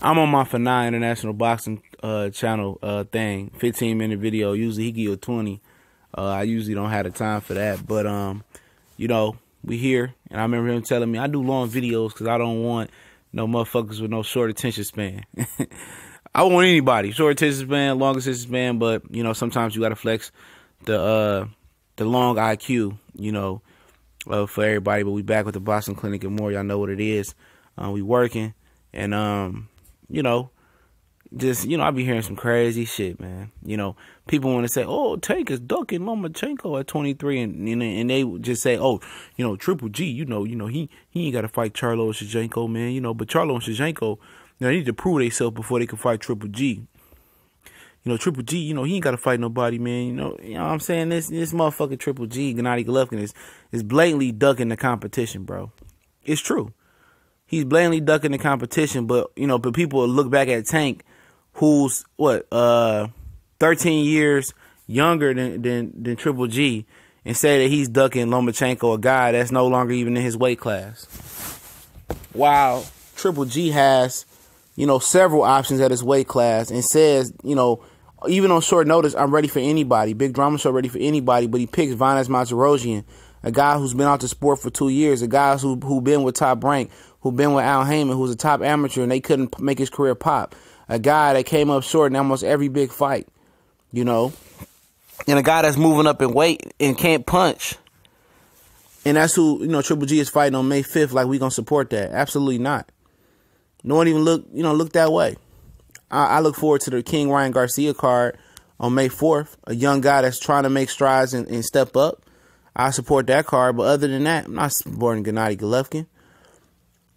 I'm on my Fanai International Boxing channel thing, 15-minute video. Usually he give you a 20. I usually don't have the time for that, but you know, we here, and I remember him telling me I do long videos because I don't want no motherfuckers with no short attention span. I don't want anybody short attention span, long attention span, but you know, sometimes you gotta flex the long IQ, you know, for everybody. But we back with the boxing clinic and more. Y'all know what it is. We working, and you know, just, you know, I be hearing some crazy shit, man. You know, people want to say, oh, Tank is ducking Lomachenko at 23, and they just say, oh, you know, Triple G, you know, he ain't got to fight Charlo and Shevchenko, man. You know, but Charlo and Shevchenko, they need to prove themselves before they can fight Triple G. You know, Triple G, you know, he ain't got to fight nobody, man. You know what I'm saying? This motherfucking Triple G, Gennady Golovkin, is blatantly ducking the competition, bro. It's true. He's blatantly ducking the competition, but, you know, but people will look back at Tank, who's, 13 years younger than Triple G, and say that he's ducking Lomachenko, a guy that's no longer even in his weight class. While Triple G has, you know, several options at his weight class and says, you know, even on short notice, I'm ready for anybody. Big Drama Show ready for anybody, but he picks Vanes Martirosyan, a guy who's been out the sport for 2 years, a guy who been with Top Rank, who been with Al Heyman, who's a top amateur, and they couldn't make his career pop. A guy that came up short in almost every big fight, you know, and a guy that's moving up in weight and can't punch. And that's who, you know, Triple G is fighting on May 5th. Like, we gonna support that? Absolutely not. No one even look that way. I look forward to the King Ryan Garcia card on May 4th. A young guy that's trying to make strides and step up. I support that card, but other than that, I'm not supporting Gennady Golovkin.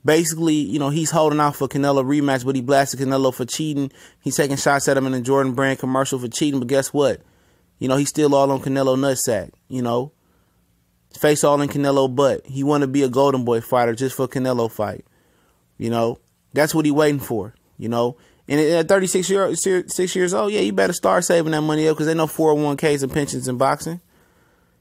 Basically, you know, he's holding out for Canelo rematch, but he blasted Canelo for cheating. He's taking shots at him in the Jordan Brand commercial for cheating, but guess what? You know, he's still all on Canelo nutsack, you know. Face all in Canelo butt. He want to be a Golden Boy fighter just for Canelo fight. You know, that's what he waiting for, you know. And at 36 years old, yeah, you better start saving that money up because they know 401ks and pensions in boxing.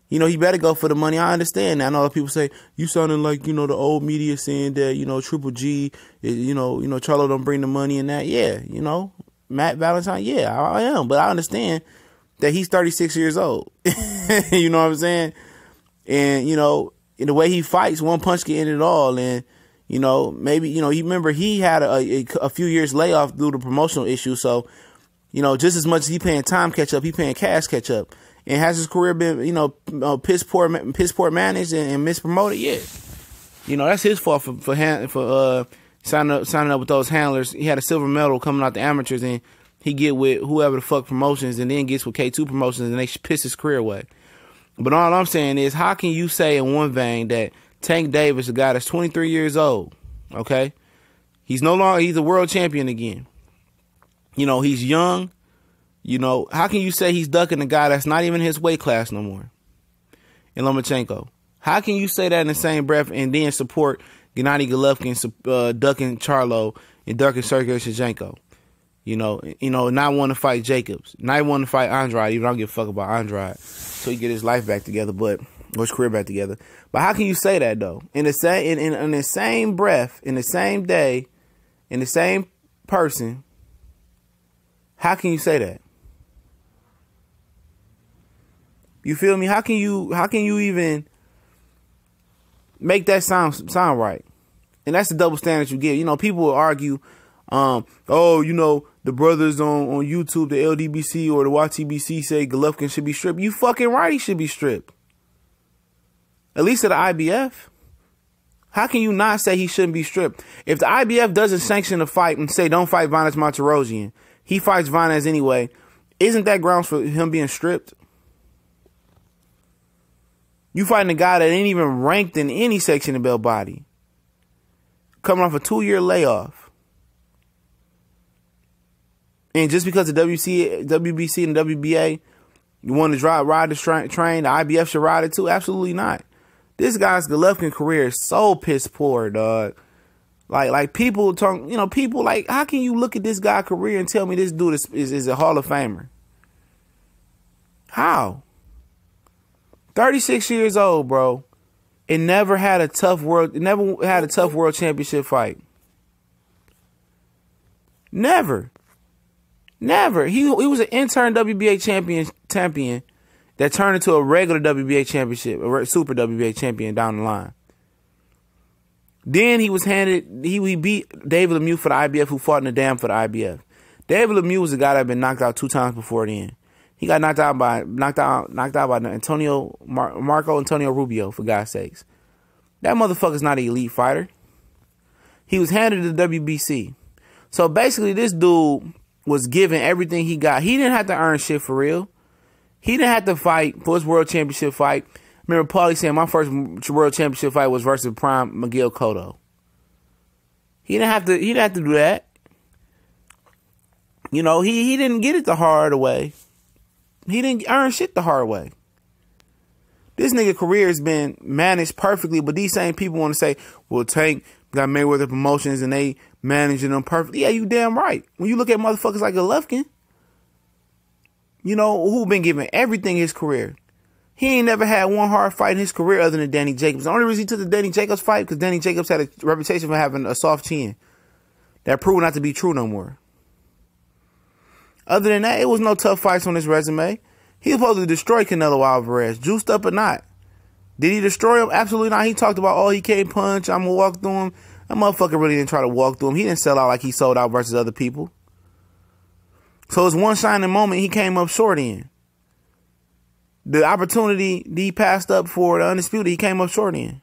You know, he better go for the money. I understand that. I know a lot of people say, you sounding like, you know, the old media saying that, you know, Triple G, you know, Charlo don't bring the money and that. Yeah, you know, Matt Valentine, yeah, I am. But I understand that he's 36 years old. You know what I'm saying? And, you know, in the way he fights, one punch can end it all. And, you know, maybe, you know, you remember he had a few years layoff due to promotional issues. So, you know, just as much as he paying time catch up, he paying cash catch up. And has his career been, you know, piss poor managed and mispromoted? Yeah, you know, that's his fault for signing up with those handlers. He had a silver medal coming out the amateurs, and he get with whoever the fuck promotions, and then gets with K2 promotions, and they piss his career away. But all I'm saying is, how can you say in one vein that Tank Davis, a guy that's 23 years old, okay, he's a world champion again. You know, he's young. You know, how can you say he's ducking a guy that's not even his weight class no more? In Lomachenko. How can you say that in the same breath and then support Gennady Golovkin ducking Charlo and ducking Sergey Shevchenko? You know, not want to fight Jacobs, not want to fight Andrade. Even I don't give a fuck about Andrade, so he get his life back together, or his career back together. But how can you say that though? In the same breath, in the same day, in the same person, how can you say that? You feel me? How can you even make that sound right? And that's the double standard you give. You know, people will argue, oh, you know, the brothers on YouTube, the LDBC or the YTBC say Golovkin should be stripped. You fucking right, he should be stripped. At least at the IBF. How can you not say he shouldn't be stripped? If the IBF doesn't sanction a fight and say don't fight Vanes Martirosyan, he fights Vanes anyway, isn't that grounds for him being stripped? You fighting a guy that ain't even ranked in any section of belt body. Coming off a 2-year layoff. And just because the WBC and WBA, you want to ride the train, the IBF should ride it too? Absolutely not. This guy's Golovkin career is so piss poor, dog. Like people talk, you know, people like, how can you look at this guy's career and tell me this dude is a Hall of Famer? How? 36 years old, bro, and never had a tough world championship fight. Never. Never. He was an intern WBA champion that turned into a regular WBA championship, a super WBA champion down the line. Then he was handed, he beat David Lemieux for the IBF, who fought in the dam for the IBF. David Lemieux was a guy that had been knocked out 2 times before then. He got knocked out by Marco Antonio Rubio, for God's sakes. That motherfucker's not an elite fighter. He was handed the WBC. So basically, this dude was given everything he got. He didn't have to earn shit for real. He didn't have to fight for his world championship fight. Remember Paulie saying my first world championship fight was versus Prime Miguel Cotto. He didn't have to do that. You know, he didn't get it the hard way. He didn't earn shit the hard way. This nigga career has been managed perfectly, but these same people want to say, well, Tank got Mayweather Promotions and they managing them perfectly. Yeah, you damn right. When you look at motherfuckers like Golovkin, you know, who been given everything in his career. He ain't never had one hard fight in his career other than Danny Jacobs. The only reason he took the Danny Jacobs fight because Danny Jacobs had a reputation for having a soft chin. That proved not to be true no more. Other than that, it was no tough fights on his resume. He was supposed to destroy Canelo Alvarez, juiced up or not. Did he destroy him? Absolutely not. He talked about, oh, he can't punch, I'm going to walk through him. That motherfucker really didn't try to walk through him. He didn't sell out like he sold out versus other people. So it's one shining moment he came up short in. The opportunity he passed up for the Undisputed, he came up short in.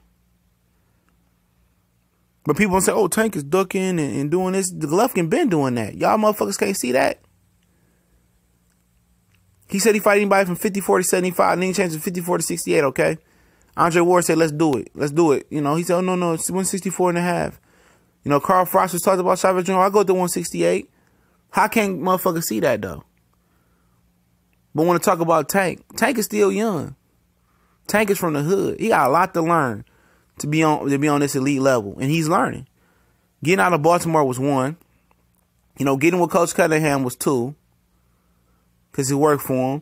But people say, oh, Tank is ducking and doing this. The Golovkin been doing that. Y'all motherfuckers can't see that. He said he fight anybody from 54 to 75, and then he changed to 54 to 68, okay? Andre Ward said, let's do it. Let's do it. You know, he said, oh, no, it's 164 and a half. You know, Carl Frost was talking about Chavez Jr. I go to 168. How can motherfuckers see that, though? But want to talk about Tank. Tank is still young. Tank is from the hood. He got a lot to learn to be on this elite level, and he's learning. Getting out of Baltimore was 1. You know, getting with Coach Cunningham was 2, because he worked for him,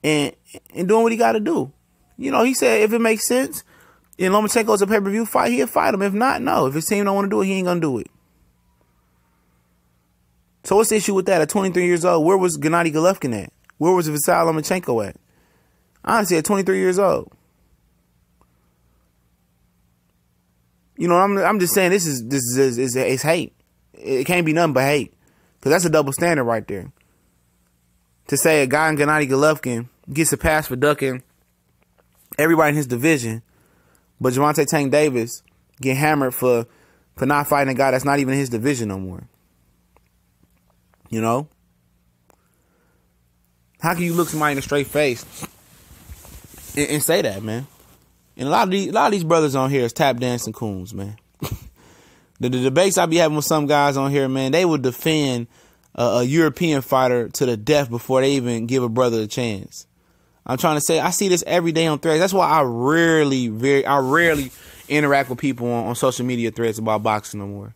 and doing what he got to do. You know, he said if it makes sense, and Lomachenko's a pay-per-view fight, he'll fight him. If not, no. If his team don't want to do it, he ain't going to do it. So what's the issue with that? At 23 years old, where was Gennady Golovkin at? Where was Vasily Lomachenko at? Honestly, at 23 years old. You know, I'm just saying this is hate. It can't be nothing but hate, because that's a double standard right there. To say a guy in Gennady Golovkin gets a pass for ducking everybody in his division, but Gervonta Tank Davis get hammered for not fighting a guy that's not even in his division no more. You know? How can you look somebody in the straight face and say that, man? And a lot of these brothers on here is tap dancing coons, man. The debates I be having with some guys on here, man, they would defend a European fighter to the death before they even give a brother a chance. I'm trying to say, I see this every day on threads. That's why I rarely interact with people on social media threads about boxing no more.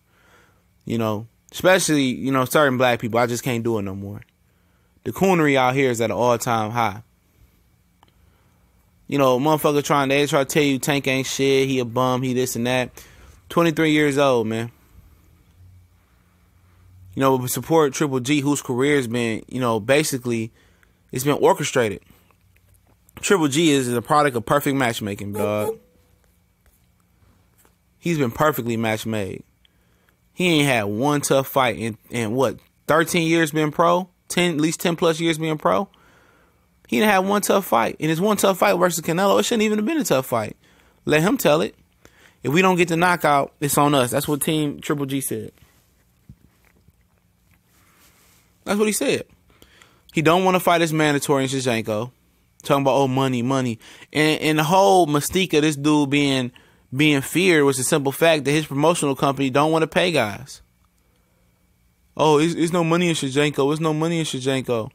You know, especially, you know, certain black people. I just can't do it no more. The coonery out here is at an all-time high. You know, motherfucker they try to tell you Tank ain't shit, he a bum, he this and that. 23 years old, man. You know, support Triple G, whose career has been, you know, basically, it's been orchestrated. Triple G is a product of perfect matchmaking, dog. He's been perfectly match made. He ain't had one tough fight in what, 13 years being pro? At least 10 plus years being pro? He didn't have one tough fight. And his one tough fight versus Canelo, it shouldn't even have been a tough fight. Let him tell it. If we don't get the knockout, it's on us. That's what Team Triple G said. That's what he said. He don't want to fight his mandatory in Shevchenko. Talking about, oh, money. And the whole mystique of this dude being feared was the simple fact that his promotional company don't want to pay guys. Oh, it's no money in Shevchenko. It's no money in Shevchenko.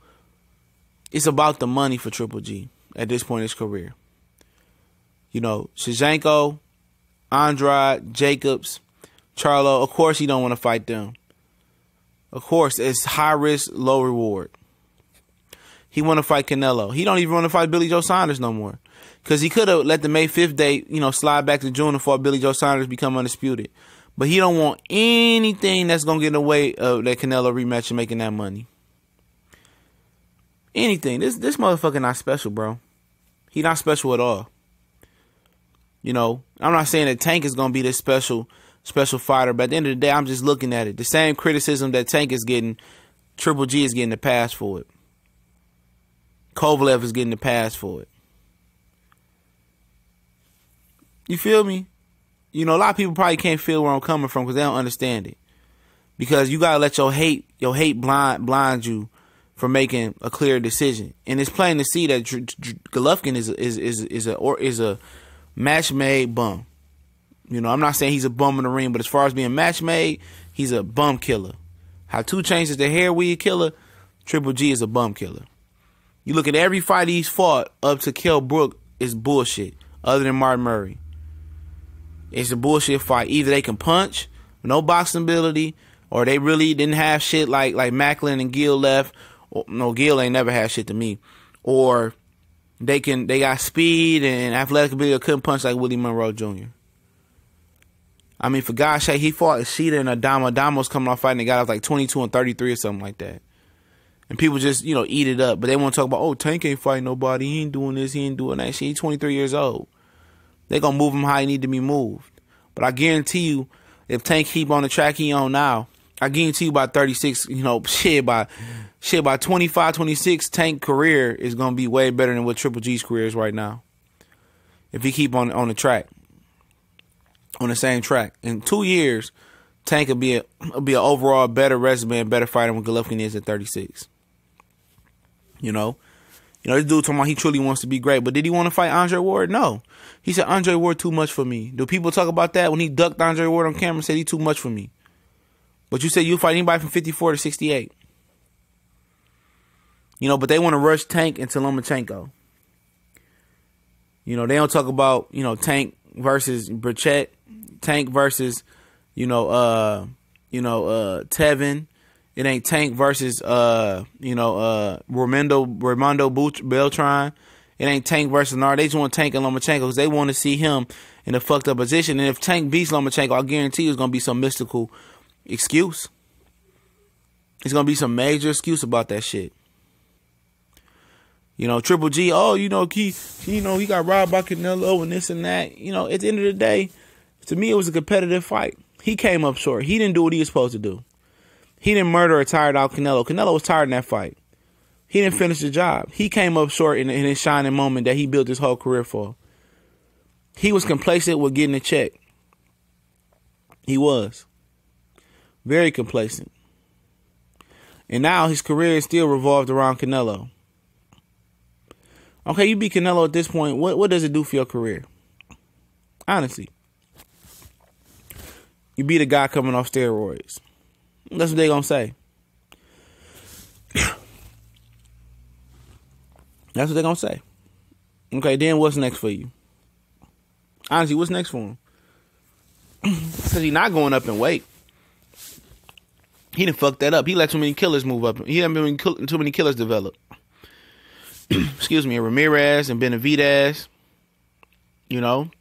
It's about the money for Triple G at this point in his career. You know, Shevchenko, Andrade, Jacobs, Charlo, of course he don't want to fight them. Of course, it's high risk, low reward. He want to fight Canelo. He don't even want to fight Billy Joe Saunders no more. Because he could have let the May 5th date, you know, slide back to June and fought Billy Joe Saunders, become undisputed. But he don't want anything that's going to get in the way of that Canelo rematch and making that money. Anything. This motherfucker not special, bro. He not special at all. You know, I'm not saying that Tank is going to be this special fighter, but at the end of the day, I'm just looking at it. The same criticism that Tank is getting, Triple G is getting the pass for it. Kovalev is getting the pass for it. You feel me? You know, a lot of people probably can't feel where I'm coming from because they don't understand it. Because you gotta let your hate blind you from making a clear decision. And it's plain to see that Golovkin is a match made bum. You know, I'm not saying he's a bum in the ring, but as far as being match made, he's a bum killer. How 2 Chainz is the hair weed killer, Triple G is a bum killer. You look at every fight he's fought up to Kell Brook is bullshit. Other than Martin Murray. It's a bullshit fight. Either they can punch, no boxing ability, or they really didn't have shit like Macklin and Gill left. No, Gill ain't never had shit to me. Or they got speed and athletic ability or couldn't punch like Willie Monroe Jr. I mean, for God's sake, he fought Ishida and Adama. Adama coming off fighting the guy was like 22 and 33 or something like that. And people just, you know, eat it up. But they want to talk about, oh, Tank ain't fighting nobody. He ain't doing this. He ain't doing that shit. He's 23 years old. They're going to move him how he need to be moved. But I guarantee you, if Tank keep on the track he on now, I guarantee you by 36, you know, by 25, 26, Tank career is going to be way better than what Triple G's career is right now. If he keep on the track. On the same track. In 2 years, Tank will be an overall better resume and better fighter than Golovkin is at 36. You know, this dude talking about he truly wants to be great. But did he want to fight Andre Ward? No. He said, Andre Ward too much for me. Do people talk about that when he ducked Andre Ward on camera and said he too much for me? But you said you'll fight anybody from 54 to 68. You know, but they want to rush Tank into Lomachenko. You know, they don't talk about, you know, Tank versus Burchett, Tank versus, Tevin. It ain't Tank versus, Raimondo Beltran. It ain't Tank versus Nard. They just want Tank and Lomachenko because they want to see him in a fucked up position. And if Tank beats Lomachenko, I guarantee you it's going to be some mystical excuse. It's going to be some major excuse about that shit. You know, Triple G, he got robbed by Canelo and this and that. You know, at the end of the day, to me, it was a competitive fight. He came up short. He didn't do what he was supposed to do. He didn't murder or tired out Canelo. Canelo was tired in that fight. He didn't finish the job. He came up short in his shining moment that he built his whole career for. He was complacent with getting a check. He was. Very complacent. And now his career is still revolved around Canelo. Okay, you beat Canelo at this point. What does it do for your career? Honestly. You beat a guy coming off steroids. That's what they gonna say. That's what they gonna say. Okay, then what's next for you? Honestly, what's next for him? Because he's not going up in weight. He done fucked that up. He let too many killers move up. He done been too many killers develop. Excuse me, Ramirez and Benavidez. You know.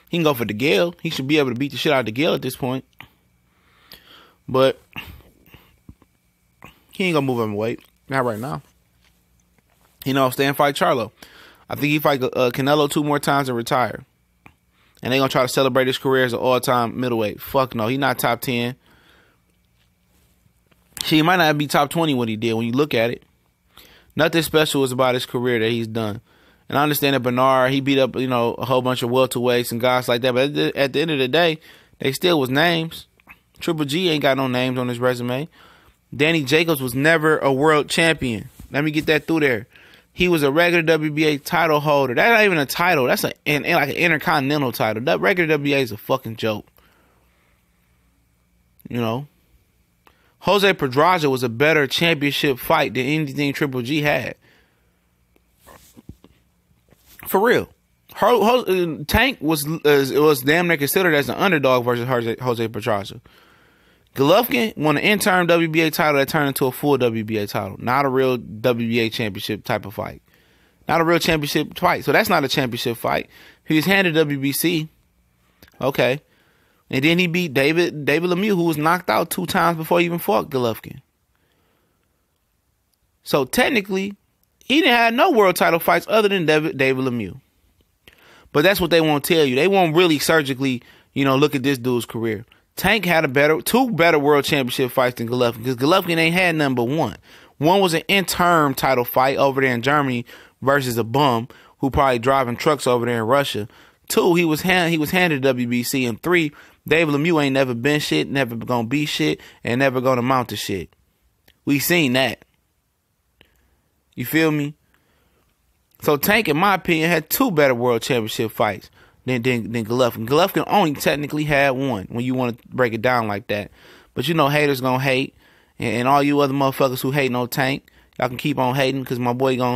He can go for DeGale. He should be able to beat the shit out of DeGale at this point. But he ain't gonna move up in weight. Not right now. You know, stay and fight Charlo. I think he fight Canelo 2 more times and retire. And they gonna try to celebrate his career as an all-time middleweight. Fuck no, he not top 10. He might not be top 20 what he did when you look at it. Nothing special is about his career that he's done. And I understand that Bernard, he beat up, a whole bunch of welterweights and guys like that. But at the end of the day, they still was names. Triple G ain't got no names on his resume. Danny Jacobs was never a world champion. Let me get that through there. He was a regular WBA title holder. That's not even a title. That's like an intercontinental title. That regular WBA is a fucking joke. You know. Jose Pedraza was a better championship fight than anything Triple G had. For real. Tank was damn near considered as an underdog versus Jose Pedraza. Golovkin won an interim WBA title that turned into a full WBA title. Not a real WBA championship type of fight. Not a real championship fight. So that's not a championship fight. He was handed WBC. Okay. And then he beat David Lemieux, who was knocked out 2 times before he even fought Golovkin. So technically, he didn't have no world title fights other than David Lemieux. But that's what they won't tell you. They won't really surgically, look at this dude's career. Tank had 2 better world championship fights than Golovkin, because Golovkin ain't had none but one. One was an interim title fight over there in Germany versus a bum who probably driving trucks over there in Russia. 2, he was handed WBC. And 3, David Lemieux ain't never been shit, never gonna be shit, and never gonna amount to shit. We seen that. You feel me? So Tank, in my opinion, had 2 better world championship fights than Golovkin. Golovkin only technically had 1 when you want to break it down like that. But haters gonna hate. And all you other motherfuckers who hate no Tank, y'all can keep on hating because my boy gonna